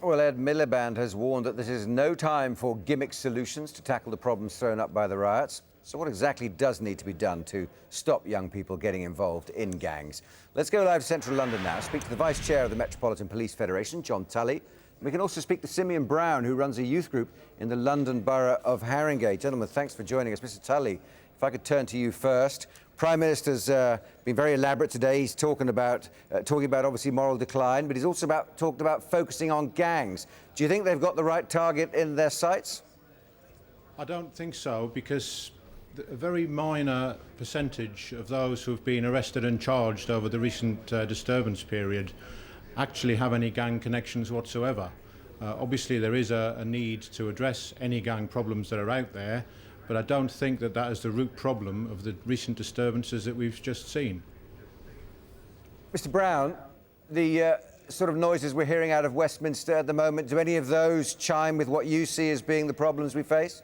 Well, Ed Miliband has warned that this is no time for gimmick solutions to tackle the problems thrown up by the riots. So what exactly does need to be done to stop young people getting involved in gangs? Let's go live to central London now, speak to the Vice Chair of the Metropolitan Police Federation, John Tully. We can also speak to Symeon Brown, who runs a youth group in the London Borough of Haringey. Gentlemen, thanks for joining us. Mr. Tully, if I could turn to you first. Prime Minister's been very elaborate today. He's talking about obviously moral decline, but he's also talked about focusing on gangs. Do you think they've got the right target in their sights? I don't think so, because a very minor percentage of those who have been arrested and charged over the recent disturbance period actually have any gang connections whatsoever. Obviously, there is a need to address any gang problems that are out there, but I don't think that is the root problem of the recent disturbances that we've just seen. Mr. Brown, the sort of noises we're hearing out of Westminster at the moment, do any of those chime with what you see as being the problems we face?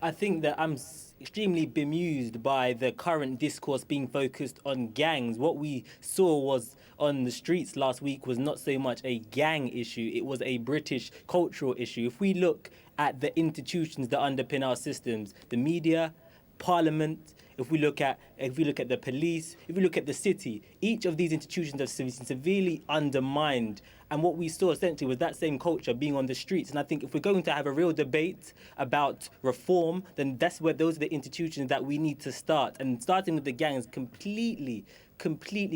I think that I'm extremely bemused by the current discourse being focused on gangs. What we saw was on the streets last week was not so much a gang issue, it was a British cultural issue. If we look at the institutions that underpin our systems, the media, Parliament, if we look at the police, if we look at the city, each of these institutions have been severely undermined. And what we saw essentially was that same culture being on the streets. And I think if we're going to have a real debate about reform, then those are the institutions that we need to start. And starting with the gangs completely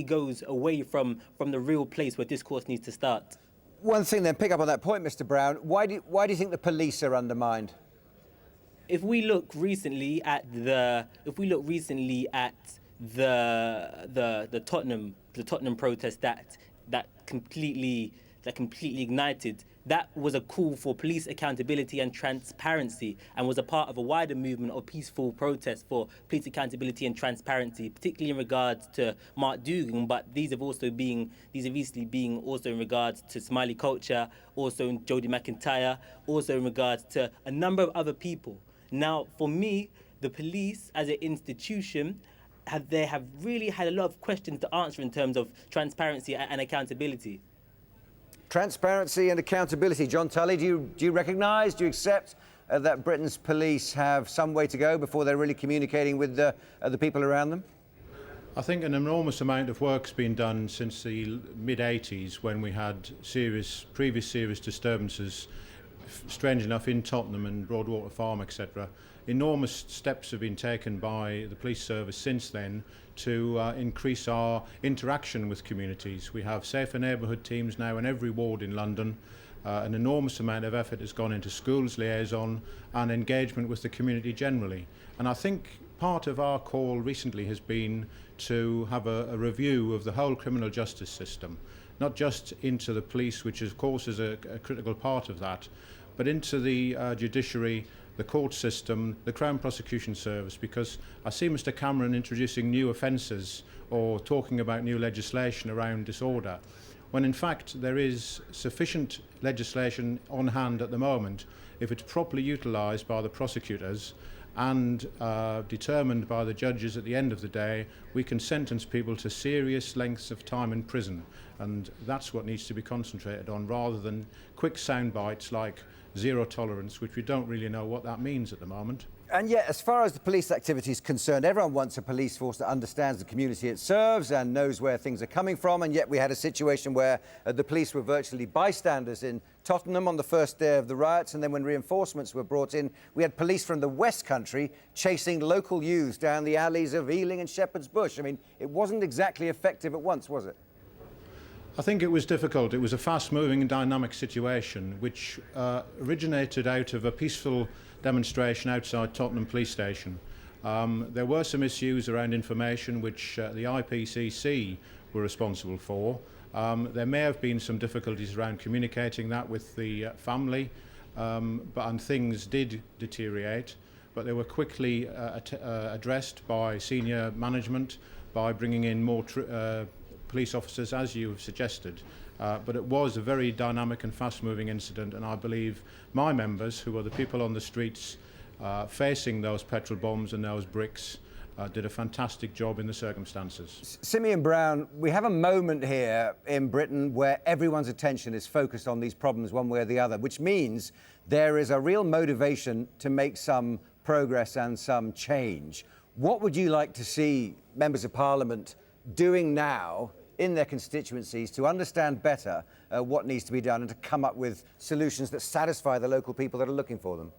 goes away from the real place where discourse needs to start. One thing then, pick up on that point, Mr. Brown, why do you think the police are undermined? If we look recently at the Tottenham protest that completely ignited, that was a call for police accountability and transparency, and was a part of a wider movement of peaceful protest for police accountability and transparency, particularly in regards to Mark Dougan, but these have recently been also in regards to Smiley culture, also in Jodie McIntyre, also in regards to a number of other people. Now, for me, the police as an institution have really had a lot of questions to answer in terms of transparency and accountability. Transparency and accountability. John Tully, do you recognise, do you accept that Britain's police have some way to go before they're really communicating with the people around them? I think an enormous amount of work's been done since the mid-80s, when we had previous serious disturbances, strange enough, in Tottenham and Broadwater Farm, etc. Enormous steps have been taken by the police service since then to increase our interaction with communities. We have safer neighbourhood teams now in every ward in London. An enormous amount of effort has gone into schools liaison and engagement with the community generally. And I think part of our call recently has been to have a review of the whole criminal justice system, not just into the police, which of course is a critical part of that, but into the judiciary, the court system, the Crown Prosecution Service, because I see Mr Cameron introducing new offences or talking about new legislation around disorder, when in fact there is sufficient legislation on hand at the moment. If it's properly utilised by the prosecutors and determined by the judges at the end of the day, we can sentence people to serious lengths of time in prison. And that's what needs to be concentrated on, rather than quick sound bites like zero tolerance, which we don't really know what that means at the moment. And yet, as far as the police activity is concerned, everyone wants a police force that understands the community it serves and knows where things are coming from. And yet we had a situation where the police were virtually bystanders in Tottenham on the first day of the riots. And then when reinforcements were brought in, we had police from the West Country chasing local youths down the alleys of Ealing and Shepherd's Bush. I mean, it wasn't exactly effective at once, was it? I think it was difficult. It was a fast-moving and dynamic situation, which originated out of a peaceful demonstration outside Tottenham Police Station. There were some issues around information which the IPCC were responsible for. There may have been some difficulties around communicating that with the family, and things did deteriorate, but they were quickly addressed by senior management by bringing in more police officers, as you have suggested. But it was a very dynamic and fast-moving incident, and I believe my members, who are the people on the streets facing those petrol bombs and those bricks, did a fantastic job in the circumstances. Symeon Brown, we have a moment here in Britain where everyone's attention is focused on these problems one way or the other, which means there is a real motivation to make some progress and some change. What would you like to see members of Parliament doing now in their constituencies to understand better what needs to be done and to come up with solutions that satisfy the local people that are looking for them?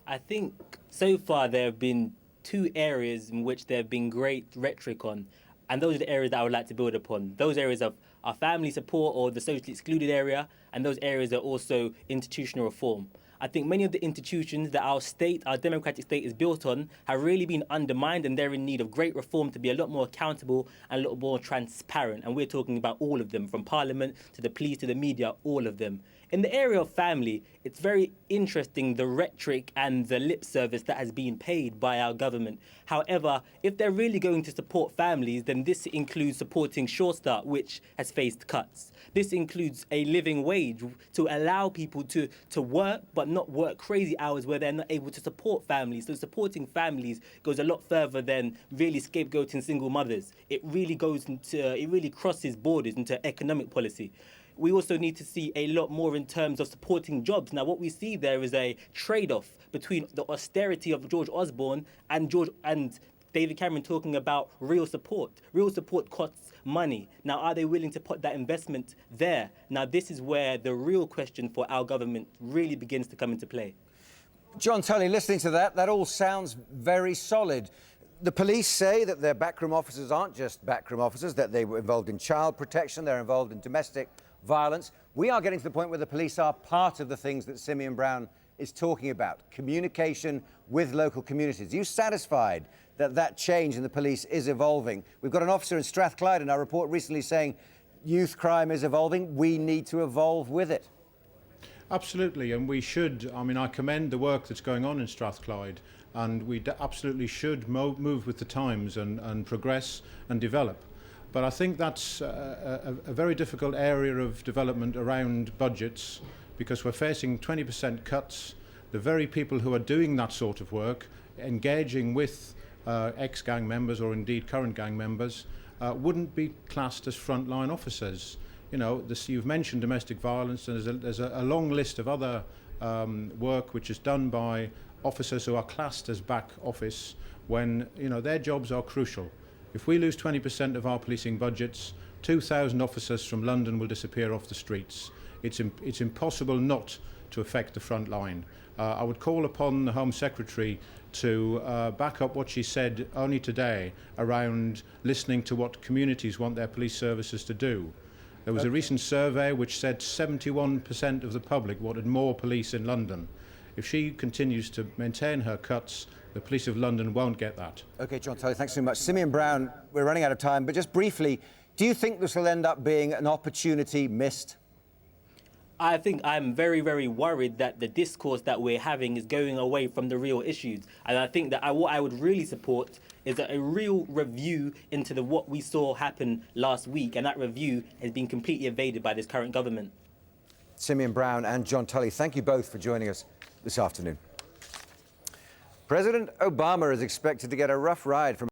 I think so far there have been two areas in which there have been great rhetoric on, and those are the areas that I would like to build upon. Those areas of our family support or the socially excluded area, and those areas are also institutional reform. I think many of the institutions that our state, our democratic state is built on have really been undermined, and they're in need of great reform to be a lot more accountable and a lot more transparent. And we're talking about all of them, from Parliament to the police to the media, all of them. In the area of family, it's very interesting the rhetoric and the lip service that has been paid by our government. However, if they're really going to support families, then this includes supporting Sure Start, which has faced cuts. This includes a living wage to allow people to work, but not work crazy hours where they're not able to support families. So supporting families goes a lot further than really scapegoating single mothers. It really crosses borders into economic policy. We also need to see a lot more in terms of supporting jobs. Now, what we see there is a trade-off between the austerity of George Osborne and David Cameron talking about real support. Real support costs money. Now, are they willing to put that investment there? Now, this is where the real question for our government really begins to come into play. John Tully, listening to that all sounds very solid. The police say that their backroom officers aren't just backroom officers, that they were involved in child protection, they're involved in domestic violence. We are getting to the point where the police are part of the things that Symeon Brown is talking about, communication with local communities. Are you satisfied that that change in the police is evolving? We've got an officer in Strathclyde in our report recently saying youth crime is evolving. We need to evolve with it. Absolutely, and we should. I mean, I commend the work that's going on in Strathclyde, and we absolutely should move with the times and progress and develop. But I think that's a very difficult area of development around budgets, because we're facing 20% cuts. The very people who are doing that sort of work, engaging with ex-gang members or indeed current gang members, wouldn't be classed as frontline officers. You know, you've mentioned domestic violence, and there's a long list of other work which is done by officers who are classed as back office when, you know, their jobs are crucial. If we lose 20% of our policing budgets, 2,000 officers from London will disappear off the streets. It's impossible not to affect the front line. I would call upon the Home Secretary to back up what she said only today around listening to what communities want their police services to do. There was a recent survey which said 71% of the public wanted more police in London. If she continues to maintain her cuts, the police of London won't get that. OK, John Tully, thanks so much. Symeon Brown, we're running out of time, but just briefly, do you think this will end up being an opportunity missed? I think I'm very, very worried that the discourse that we're having is going away from the real issues. And I think that what I would really support is a real review into what we saw happen last week. And that review has been completely evaded by this current government. Symeon Brown and John Tully, thank you both for joining us this afternoon. President Obama is expected to get a rough ride from